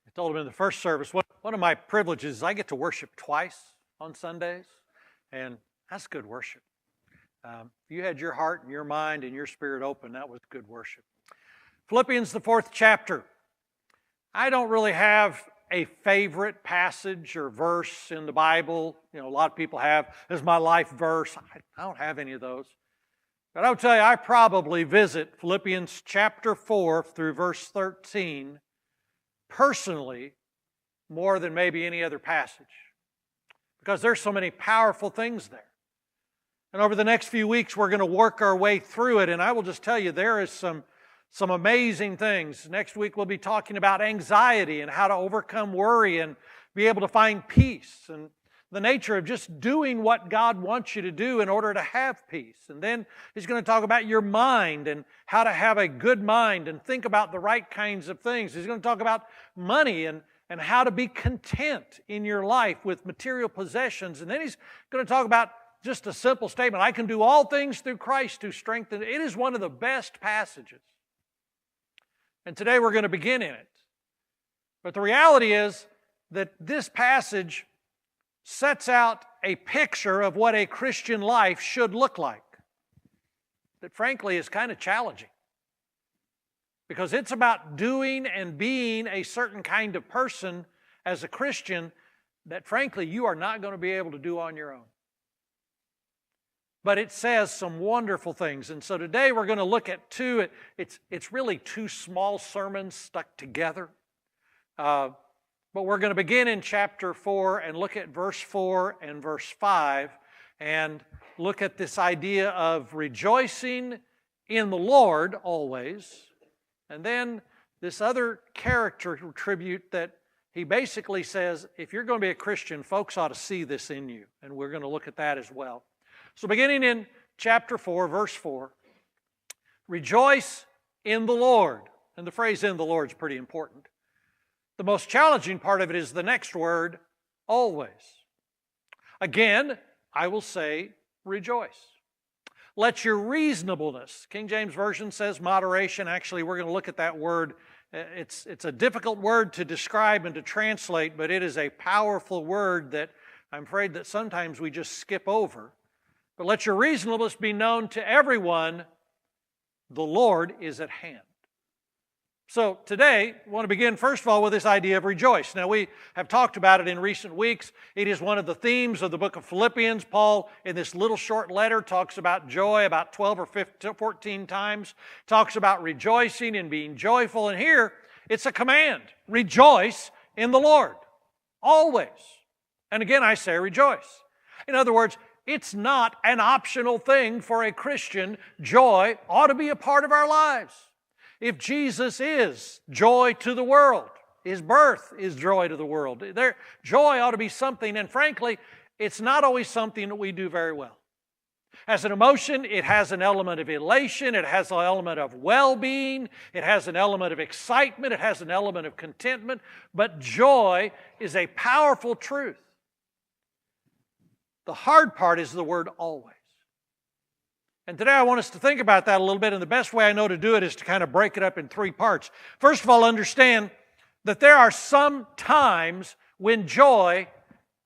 I told him in the first service, one of my privileges is I get to worship twice on Sundays, and that's good worship. If you had your heart and your mind and your spirit open, that was good worship. Philippians, the 4th chapter. I don't really have a favorite passage or verse in the Bible. You know, a lot of people have as my life verse. I don't have any of those. But I would tell you, I probably visit Philippians chapter 4 through verse 13 personally more than maybe any other passage, because there's so many powerful things there. And over the next few weeks, we're going to work our way through it, and I will just tell you, there is some amazing things. Next week, we'll be talking about anxiety and how to overcome worry and be able to find peace, and the nature of just doing what God wants you to do in order to have peace. And then he's going to talk about your mind and how to have a good mind and think about the right kinds of things. He's going to talk about money and how to be content in your life with material possessions. And then he's going to talk about just a simple statement: I can do all things through Christ who strengthens. It is one of the best passages. And today we're going to begin in it. But the reality is that this passage sets out a picture of what a Christian life should look like, that frankly is kind of challenging, because it's about doing and being a certain kind of person as a Christian that frankly you are not going to be able to do on your own. But it says some wonderful things. And so today we're going to look at two. It's really two small sermons stuck together. But we're going to begin in chapter 4 and look at verse 4 and verse 5 and look at this idea of rejoicing in the Lord always. And then this other character tribute that he basically says, if you're going to be a Christian, folks ought to see this in you. And we're going to look at that as well. So beginning in chapter 4, verse 4, rejoice in the Lord. And the phrase "in the Lord" is pretty important. The most challenging part of it is the next word, always. Again, I will say rejoice. Let your reasonableness, King James Version says moderation. Actually, we're going to look at that word. It's a difficult word to describe and to translate, but it is a powerful word that I'm afraid that sometimes we just skip over. But let your reasonableness be known to everyone. The Lord is at hand. So today, I want to begin first of all with this idea of rejoice. Now, we have talked about it in recent weeks. It is one of the themes of the book of Philippians. Paul, in this little short letter, talks about joy about 12 or 14 times, talks about rejoicing and being joyful. And here, it's a command: rejoice in the Lord, always. And again, I say rejoice. In other words, it's not an optional thing for a Christian. Joy ought to be a part of our lives. If Jesus is joy to the world, His birth is joy to the world. Joy ought to be something, and frankly, it's not always something that we do very well. As an emotion, it has an element of elation, it has an element of well-being, it has an element of excitement, it has an element of contentment, but joy is a powerful truth. The hard part is the word always. And today I want us to think about that a little bit, and the best way I know to do it is to kind of break it up in three parts. First of all, understand that there are some times when joy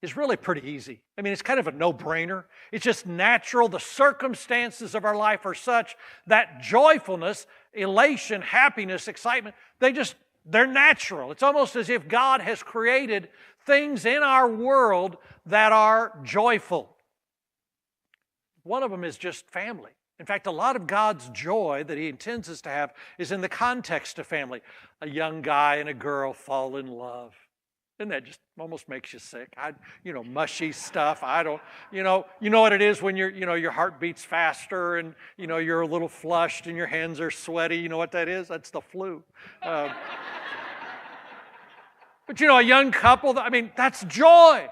is really pretty easy. I mean, it's kind of a no-brainer. It's just natural. The circumstances of our life are such that joyfulness, elation, happiness, excitement, they're natural. It's almost as if God has created things in our world that are joyful. One of them is just family. In fact, a lot of God's joy that He intends us to have is in the context of family. A young guy and a girl fall in love. And that just almost makes you sick. Mushy stuff. You know what it is when your heart beats faster and, you're a little flushed and your hands are sweaty. You know what that is? That's the flu. But, a young couple, that's joy.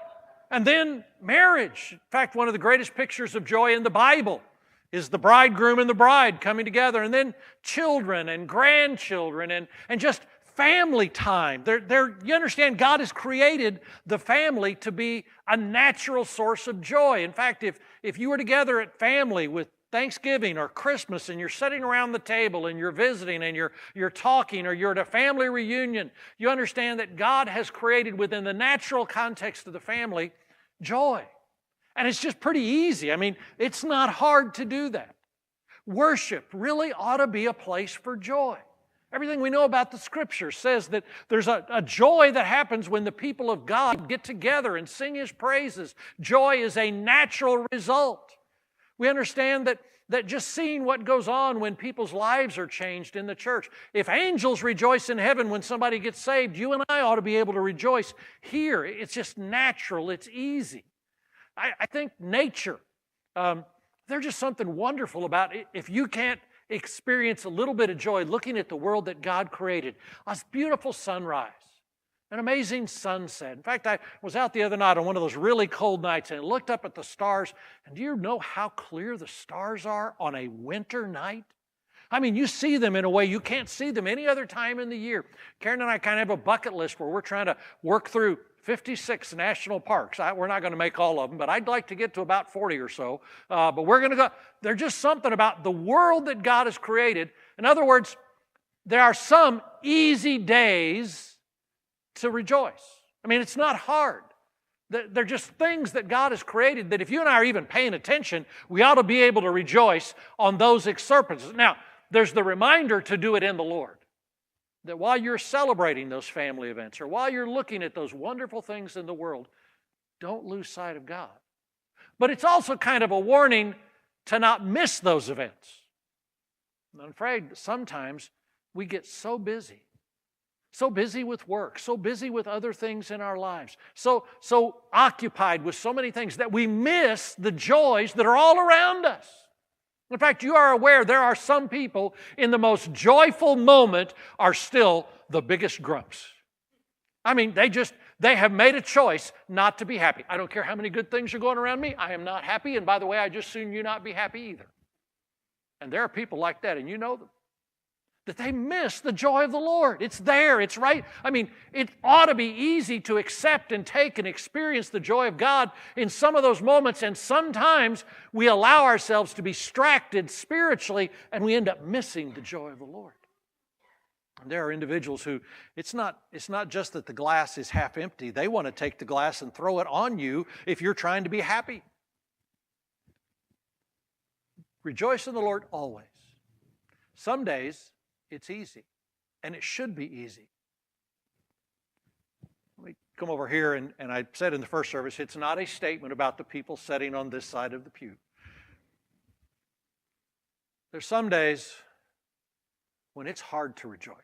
And then marriage. In fact, one of the greatest pictures of joy in the Bible is the bridegroom and the bride coming together. And then children and grandchildren and just family time. You understand, God has created the family to be a natural source of joy. In fact, if you were together at family with Thanksgiving or Christmas and you're sitting around the table and you're visiting and you're talking or you're at a family reunion, you understand that God has created within the natural context of the family joy. And it's just pretty easy. I mean, it's not hard to do that. Worship really ought to be a place for joy. Everything we know about the Scripture says that there's a joy that happens when the people of God get together and sing His praises. Joy is a natural result. We understand that just seeing what goes on when people's lives are changed in the church. If angels rejoice in heaven when somebody gets saved, you and I ought to be able to rejoice here. It's just natural. It's easy. I think nature, there's just something wonderful about it. If you can't experience a little bit of joy looking at the world that God created, a beautiful sunrise, an amazing sunset. In fact, I was out the other night on one of those really cold nights and looked up at the stars, and do you know how clear the stars are on a winter night? I mean, you see them in a way you can't see them any other time in the year. Karen and I kind of have a bucket list where we're trying to work through 56 national parks. We're not going to make all of them, but I'd like to get to about 40 or so. But we're going to go. There's just something about the world that God has created. In other words, there are some easy days to rejoice. I mean, it's not hard. They're just things that God has created that if you and I are even paying attention, we ought to be able to rejoice on those circumstances. Now, there's the reminder to do it in the Lord. That while you're celebrating those family events or while you're looking at those wonderful things in the world, don't lose sight of God. But it's also kind of a warning to not miss those events. I'm afraid sometimes we get so busy with work, so busy with other things in our lives, so occupied with so many things that we miss the joys that are all around us. In fact, you are aware there are some people in the most joyful moment are still the biggest grumps. I mean, they have made a choice not to be happy. I don't care how many good things are going around me. I am not happy, and by the way, I just soon you not be happy either. And there are people like that, and you know them. That they miss the joy of the Lord. It's there, it's right. I mean, it ought to be easy to accept and take and experience the joy of God in some of those moments, and sometimes we allow ourselves to be distracted spiritually and we end up missing the joy of the Lord. And there are individuals who, it's not just that the glass is half empty. They want to take the glass and throw it on you if you're trying to be happy. Rejoice in the Lord always. Some days, it's easy, and it should be easy. Let me come over here, and I said in the first service, it's not a statement about the people sitting on this side of the pew. There's some days when it's hard to rejoice.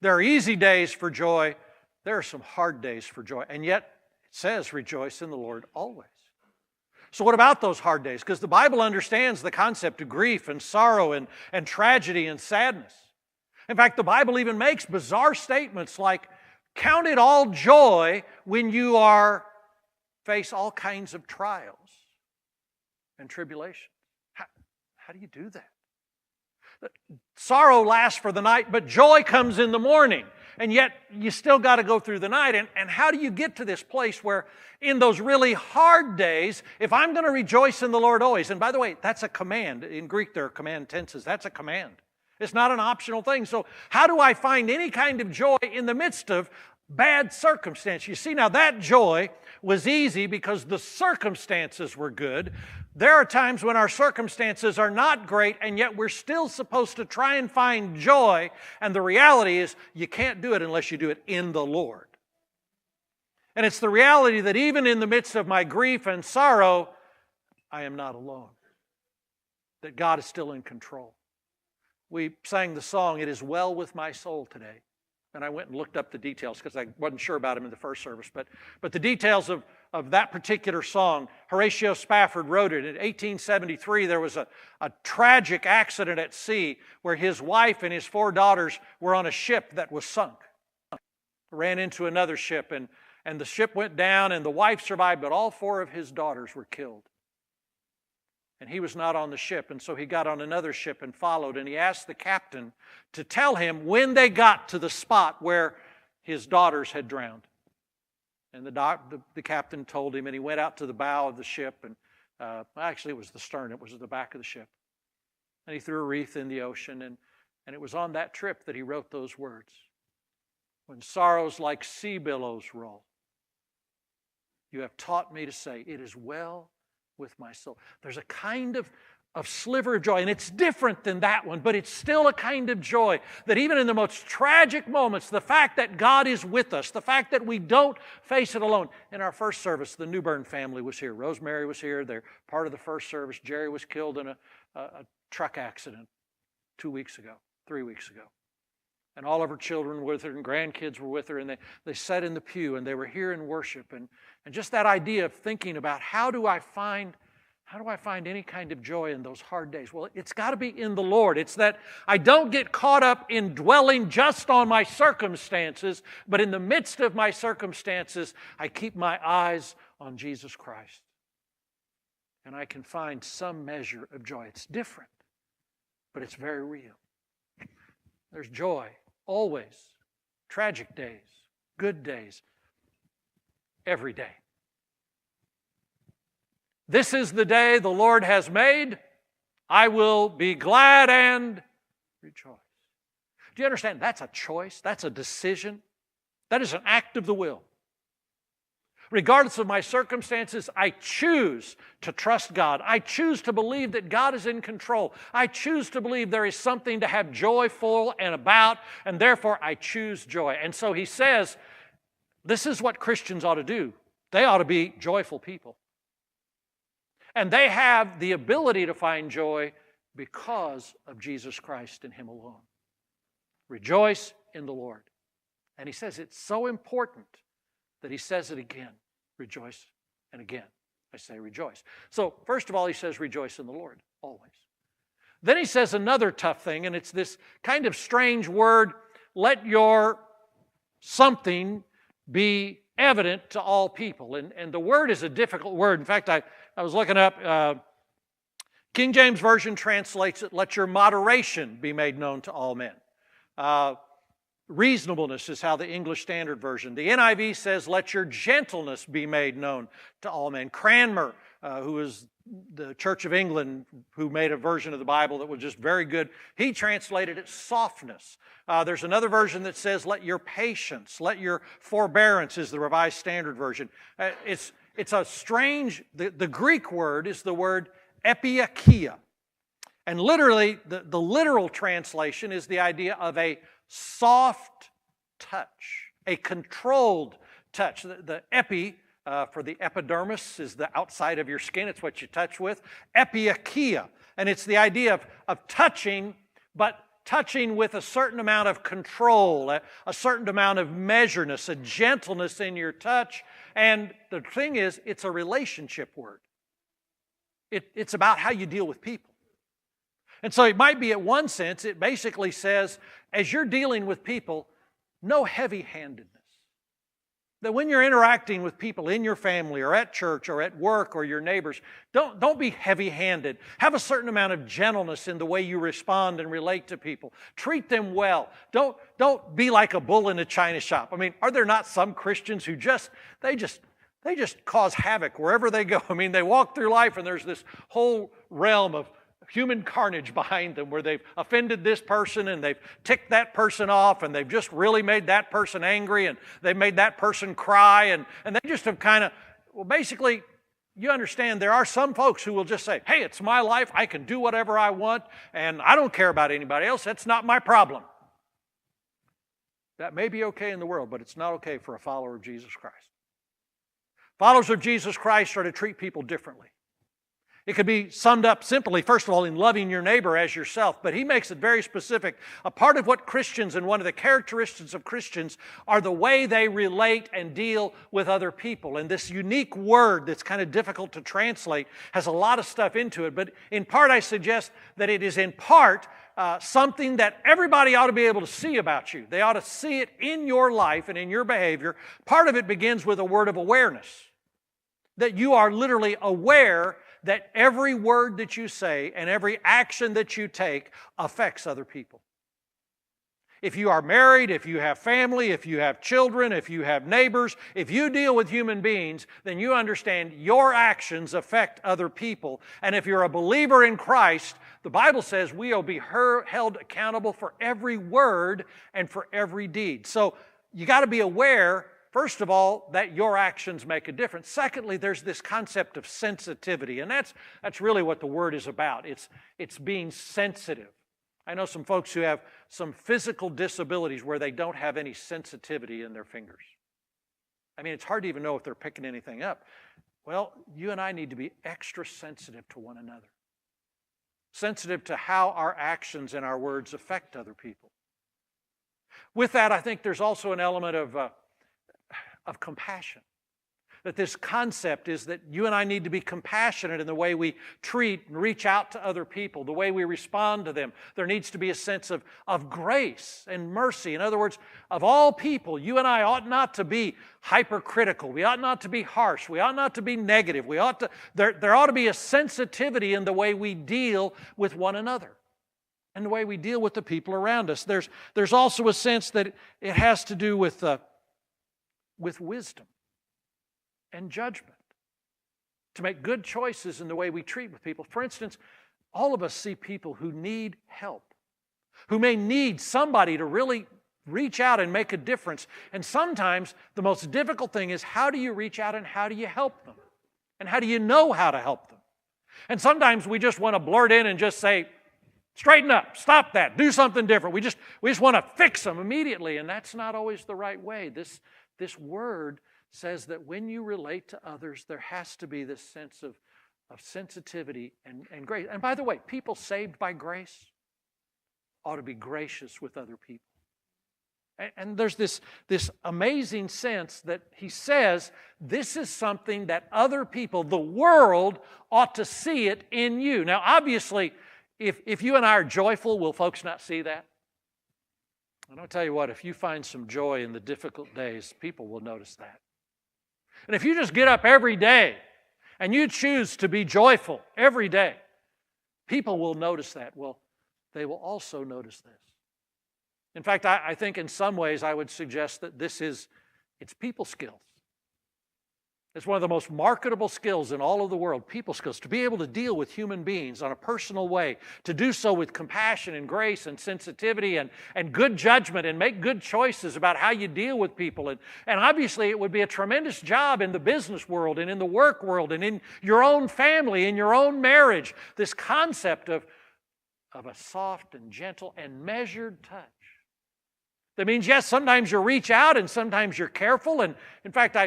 There are easy days for joy. There are some hard days for joy, and yet it says, rejoice in the Lord always. So what about those hard days? Because the Bible understands the concept of grief and sorrow and tragedy and sadness. In fact, the Bible even makes bizarre statements like, count it all joy when you face all kinds of trials and tribulations. How do you do that? Sorrow lasts for the night, but joy comes in the morning. And yet, you still got to go through the night. And how do you get to this place where in those really hard days, if I'm going to rejoice in the Lord always, and by the way, that's a command. In Greek, there are command tenses. That's a command. It's not an optional thing. So how do I find any kind of joy in the midst of bad circumstance? You see, now that joy was easy because the circumstances were good. There are times when our circumstances are not great, and yet we're still supposed to try and find joy. And the reality is you can't do it unless you do it in the Lord. And it's the reality that even in the midst of my grief and sorrow, I am not alone. That God is still in control. We sang the song, "It Is Well With My Soul" today. And I went and looked up the details because I wasn't sure about them in the first service. But the details of that particular song, Horatio Spafford wrote it. In 1873, there was a tragic accident at sea where his wife and his 4 daughters were on a ship that was sunk. Ran into another ship, and the ship went down, and the wife survived, but all 4 of his daughters were killed. And he was not on the ship, and so he got on another ship and followed, and he asked the captain to tell him when they got to the spot where his daughters had drowned. And the captain told him, and he went out to the bow of the ship, and Actually, it was the stern. It was at the back of the ship. And he threw a wreath in the ocean, and it was on that trip that he wrote those words. When sorrows like sea billows roll, you have taught me to say, it is well with my soul. There's a kind of sliver of joy, and it's different than that one, but it's still a kind of joy that even in the most tragic moments, the fact that God is with us, the fact that we don't face it alone. In our first service, the Newbern family was here. Rosemary was here. They're part of the first service. Jerry was killed in a truck accident 3 weeks ago. And all of her children were with her, and grandkids were with her, and they sat in the pew, and they were here in worship. And just that idea of thinking about how do I find any kind of joy in those hard days? Well, it's got to be in the Lord. It's that I don't get caught up in dwelling just on my circumstances, but in the midst of my circumstances, I keep my eyes on Jesus Christ. And I can find some measure of joy. It's different, but it's very real. There's joy always. Tragic days, good days, every day. This is the day the Lord has made. I will be glad and rejoice. Do you understand? That's a choice. That's a decision. That is an act of the will. Regardless of my circumstances, I choose to trust God. I choose to believe that God is in control. I choose to believe there is something to have joy for and about, and therefore I choose joy. And so he says, this is what Christians ought to do. They ought to be joyful people. And they have the ability to find joy because of Jesus Christ and Him alone. Rejoice in the Lord. And he says it's so important that he says it again. Rejoice, and again, I say rejoice. So, first of all, he says rejoice in the Lord, always. Then he says another tough thing, and it's this kind of strange word, let your something be evident to all people. And the word is a difficult word. In fact, I was looking up, King James Version translates it, let your moderation be made known to all men. Reasonableness is how the English Standard Version. The NIV says, let your gentleness be made known to all men. Cranmer, who is the Church of England, who made a version of the Bible that was just very good, he translated it softness. There's another version that says, let your patience, let your forbearance is the Revised Standard Version. It's a strange, the Greek word is the word epiakia. And literally, the literal translation is the idea of a soft touch, a controlled touch. The epi, for the epidermis, is the outside of your skin. It's what you touch with. Epiakia. And it's the idea of touching, but touching with a certain amount of control, a certain amount of measureness, a gentleness in your touch. And the thing is, it's a relationship word. It's about how you deal with people. And so it might be, at one sense, it basically says, as you're dealing with people, no heavy-handedness. That when you're interacting with people in your family or at church or at work or your neighbors, don't be heavy-handed. Have a certain amount of gentleness in the way you respond and relate to people. Treat them well. Don't be like a bull in a china shop. I mean, are there not some Christians who just cause havoc wherever they go? I mean, they walk through life and there's this whole realm of human carnage behind them where they've offended this person and they've ticked that person off and they've just really made that person angry and they've made that person cry and they just have kind of, well, basically, you understand there are some folks who will just say, hey, it's my life, I can do whatever I want and I don't care about anybody else, that's not my problem. That may be okay in the world, but it's not okay for a follower of Jesus Christ. Followers of Jesus Christ are to treat people differently. It could be summed up simply, first of all, in loving your neighbor as yourself, but he makes it very specific. A part of what Christians and one of the characteristics of Christians are the way they relate and deal with other people. And this unique word that's kind of difficult to translate has a lot of stuff into it, but in part I suggest that it is in part something that everybody ought to be able to see about you. They ought to see it in your life and in your behavior. Part of it begins with a word of awareness, that you are literally aware that every word that you say and every action that you take affects other people. If you are married, if you have family, if you have children, if you have neighbors, if you deal with human beings, then you understand your actions affect other people. And if you're a believer in Christ, the Bible says we will be held accountable for every word and for every deed. So you got to be aware, first of all, that your actions make a difference. Secondly, there's this concept of sensitivity, and that's really what the word is about. It's being sensitive. I know some folks who have some physical disabilities where they don't have any sensitivity in their fingers. I mean, it's hard to even know if they're picking anything up. Well, you and I need to be extra sensitive to one another. Sensitive to how our actions and our words affect other people. With that, I think there's also an element of compassion. That this concept is that you and I need to be compassionate in the way we treat and reach out to other people, the way we respond to them. There needs to be a sense of grace and mercy. In other words, of all people, you and I ought not to be hypercritical. We ought not to be harsh. We ought not to be negative. There ought to be a sensitivity in the way we deal with one another and the way we deal with the people around us. There's also a sense that it has to do with wisdom and judgment, to make good choices in the way we treat with people. For instance, all of us see people who need help, who may need somebody to really reach out and make a difference. And sometimes the most difficult thing is, how do you reach out and how do you help them? And how do you know how to help them? And sometimes we just want to blurt in and just say, straighten up, stop that, do something different. We just want to fix them immediately, and that's not always the right way. This word says that when you relate to others, there has to be this sense of sensitivity and grace. And by the way, people saved by grace ought to be gracious with other people. And there's this amazing sense that he says this is something that other people, the world, ought to see it in you. Now, obviously, if you and I are joyful, will folks not see that? And I'll tell you what, if you find some joy in the difficult days, people will notice that. And if you just get up every day and you choose to be joyful every day, people will notice that. Well, they will also notice this. In fact, I think in some ways I would suggest that it's people skills. It's one of the most marketable skills in all of the world, people skills, to be able to deal with human beings on a personal way, to do so with compassion and grace and sensitivity and good judgment and make good choices about how you deal with people. And obviously it would be a tremendous job in the business world and in the work world and in your own family, in your own marriage, this concept of a soft and gentle and measured touch. That means, yes, sometimes you reach out and sometimes you're careful. And in fact,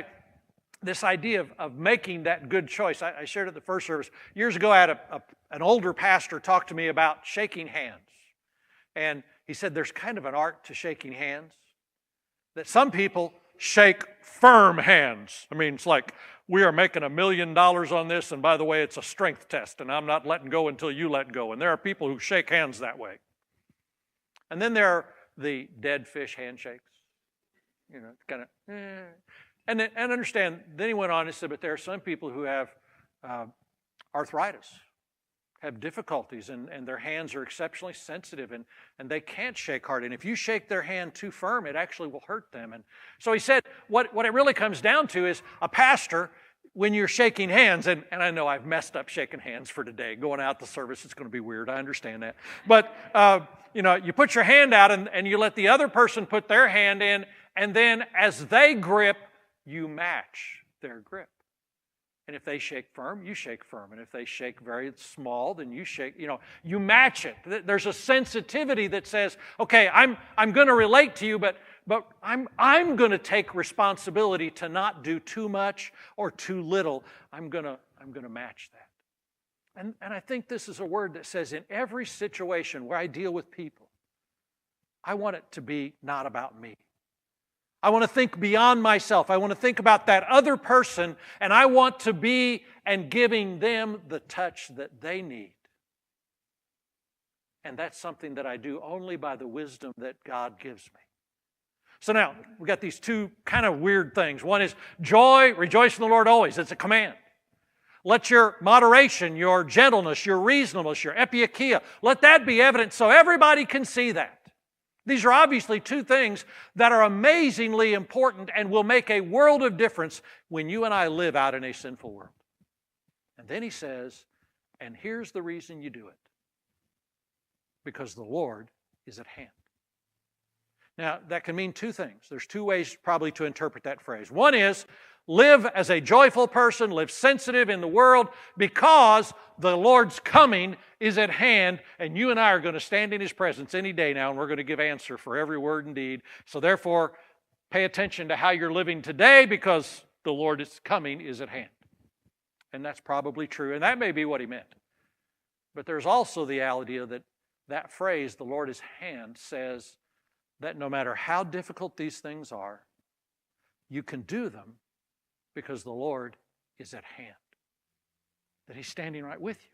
this idea of making that good choice, I shared at the first service. Years ago, I had an older pastor talk to me about shaking hands. And he said there's kind of an art to shaking hands. That some people shake firm hands. I mean, it's like, we are making $1 million on this, and by the way, it's a strength test, and I'm not letting go until you let go. And there are people who shake hands that way. And then there are the dead fish handshakes. You know, kind of, And understand, then he went on and said, but there are some people who have arthritis, have difficulties, and their hands are exceptionally sensitive, and they can't shake hard. And if you shake their hand too firm, it actually will hurt them. And so he said, what it really comes down to is a pastor, when you're shaking hands, and I know I've messed up shaking hands for today. Going out the service, it's going to be weird. I understand that. But, you put your hand out, and you let the other person put their hand in, and then as they grip, you match their grip. And if they shake firm, you shake firm. And if they shake very small, then you shake, you match it. There's a sensitivity that says, okay, I'm going to relate to you, but I'm going to take responsibility to not do too much or too little. I'm going to match that. And I think this is a word that says in every situation where I deal with people, I want it to be not about me. I want to think beyond myself. I want to think about that other person, and I want to be and giving them the touch that they need. And that's something that I do only by the wisdom that God gives me. So now, we've got these two kind of weird things. One is joy, rejoice in the Lord always. It's a command. Let your moderation, your gentleness, your reasonableness, your epieikeia, let that be evident so everybody can see that. These are obviously two things that are amazingly important and will make a world of difference when you and I live out in a sinful world. And then he says, and here's the reason you do it. Because the Lord is at hand. Now, that can mean two things. There's two ways probably to interpret that phrase. One is, live as a joyful person, live sensitive in the world because the Lord's coming is at hand, and you and I are going to stand in His presence any day now, and we're going to give answer for every word and deed. So therefore, pay attention to how you're living today because the Lord is coming is at hand. And that's probably true, and that may be what he meant. But there's also the idea that that phrase, the Lord is at hand, says that no matter how difficult these things are, you can do them because the Lord is at hand. That He's standing right with you.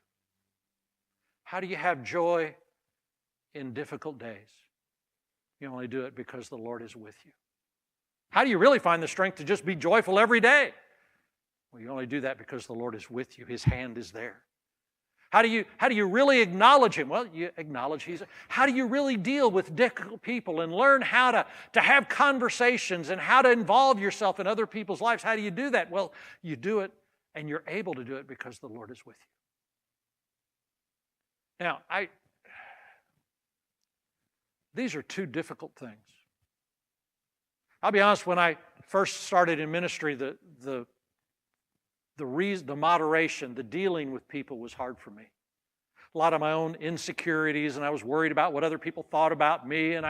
How do you have joy in difficult days? You only do it because the Lord is with you. How do you really find the strength to just be joyful every day? Well, you only do that because the Lord is with you. His hand is there. How do you really acknowledge Him? Well, you acknowledge He's... How do you really deal with difficult people and learn how to have conversations and how to involve yourself in other people's lives? How do you do that? Well, you do it, and you're able to do it because the Lord is with you. Now, these are two difficult things. I'll be honest, when I first started in ministry, the moderation, the dealing with people was hard for me. A lot of my own insecurities, and I was worried about what other people thought about me, and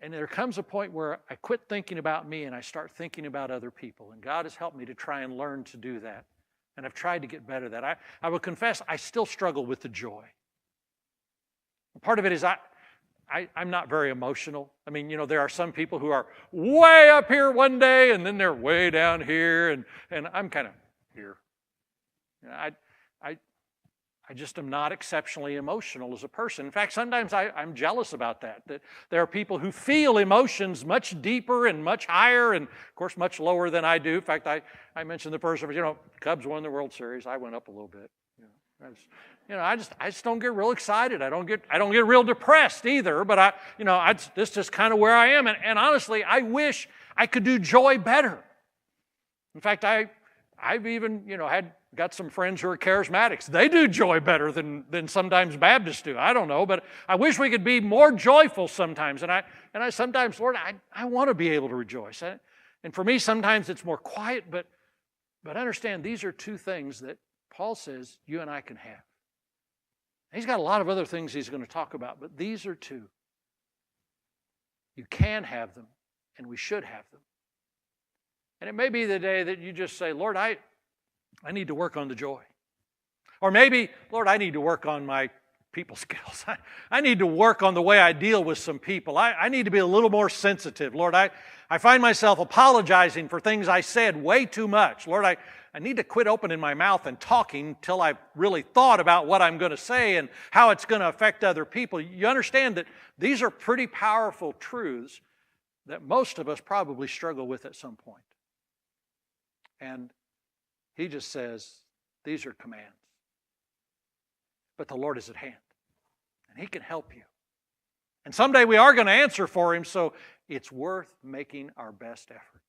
there comes a point where I quit thinking about me and I start thinking about other people, and God has helped me to try and learn to do that, and I've tried to get better at that. I will confess I still struggle with the joy. Part of it is I'm not very emotional. I mean, there are some people who are way up here one day and then they're way down here, and I'm kind of here. I just am not exceptionally emotional as a person. In fact, sometimes I'm jealous about that there are people who feel emotions much deeper and much higher and, of course, much lower than I do. In fact, I mentioned the person, Cubs won the World Series. I went up a little bit. I just don't get real excited. I don't get real depressed either. But this is just kind of where I am. And honestly, I wish I could do joy better. In fact, I've even got some friends who are charismatics. They do joy better than sometimes Baptists do. I don't know, but I wish we could be more joyful sometimes. And I sometimes, Lord, I want to be able to rejoice. And for me, sometimes it's more quiet. But understand, these are two things that Paul says you and I can have. He's got a lot of other things he's going to talk about, but these are two. You can have them, and we should have them. And it may be the day that you just say, Lord, I need to work on the joy. Or maybe, Lord, I need to work on my people skills. I need to work on the way I deal with some people. I need to be a little more sensitive. Lord, I find myself apologizing for things I said way too much. Lord, I need to quit opening my mouth and talking till I've really thought about what I'm going to say and how it's going to affect other people. You understand that these are pretty powerful truths that most of us probably struggle with at some point. And he just says, these are commands. But the Lord is at hand, and He can help you. And someday we are going to answer for Him, so it's worth making our best effort.